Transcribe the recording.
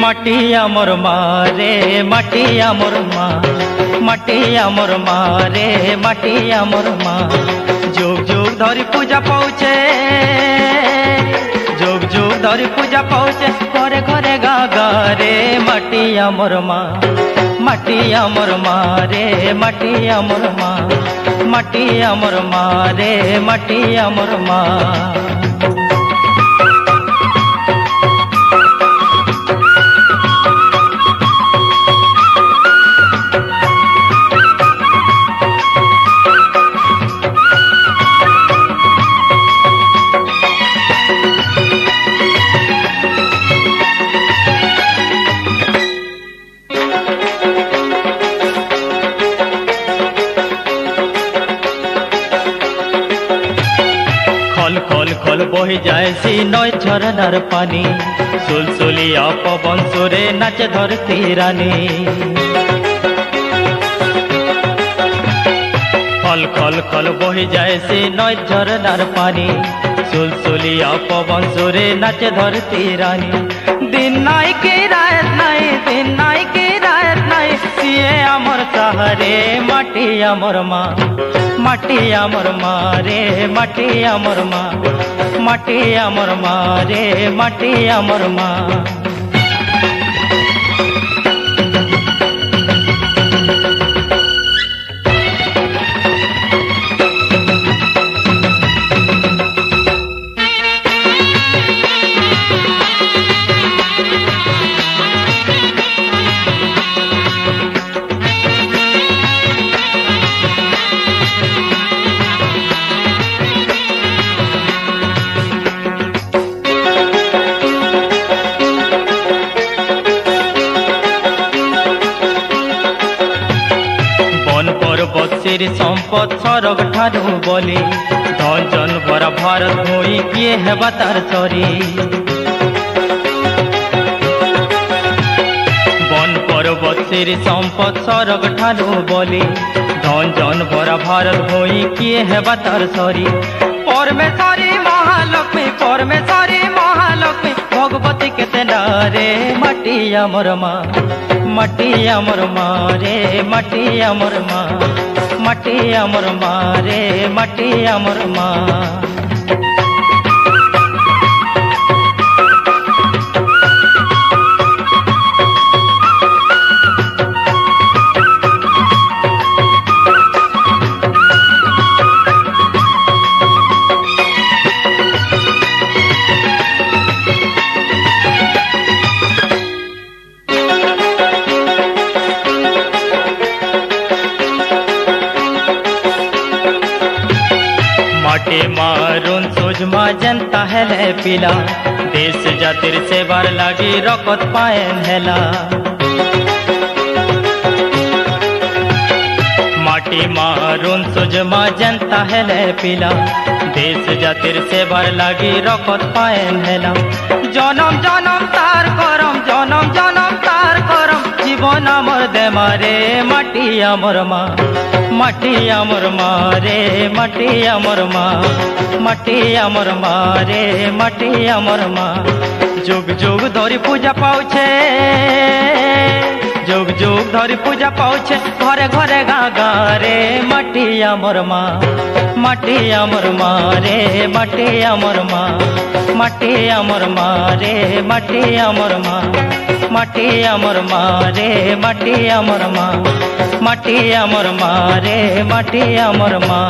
মাটি আমার মা রে মাটি আমার মা, মাটি আমার মা রে মাটি আমার মা। যুগ যুগ ধরি পূজা পাউছে, যুগ যুগ ধরি পূজা পাউছে, ঘরে ঘরে গা গা রে মাটি আমার মা, মাটি আমার মা রে মাটি আমার মা, মাটি আমার মা রে মাটি আমার মা। खल खल खल बही जाए सी नय झरनार पानी, सुलसुलिया पवन सुरे नाचे धरती रानी। खल खल खल बही जाए सी नय झरनार पानी, सुलसुलिया पवन सुरे नाचे धरती रानी। दिन नाई की रात नाई, दिन नाई की रात नाई, सिए आमर सहारे माटी आमर मा, माटी आमर मा रे माटी आमर मा, माटी आमर मा रे माटी आमर मा। पर्वत संपद सरग ठारू बोली, धन जन भरा भारत भूई किए हेबा तार चरी। वन पर्वत संपद सरग ठारू बोली, धन जन भरा भारत भूई किए हेबा तार चरी। परमेश्वरी महालक्ष्मी, परमेश्वरी महालक्ष्मी, भगवती के नारे माटी आमर मा, माटी आमर मा रे माटी आमर मा, माटी आमर मा रे माटी आमर मा। माटी मारुन सुजमा जनता हेले पिला, देश जातिर सेवार लागी रकत पायन हेला। माटी मारुन सुजमा जनता हेले पिला, देश जातिर सेवार लागी रकत पायन हेला। जनम जनम तार करम, जनम जनम तार करम, जीवन आमर दे मारे माटी आमर मा, माटी आमर मा रे माटी आमर मा, माटी आमर मा रे माटी आमर मा। जुग जुग धरी पूजा पाउछे, जुग जुग धरी पूजा पाउछे, घरे घरे गा गा रे माटी आमर मा, माटी आमर मा रे माटी आमर मा, माटी आमर मा रे माटी आमर मा, माटी आमर मा रे माटी आमर मा, माटी आमर मा रे माटी आमर मा।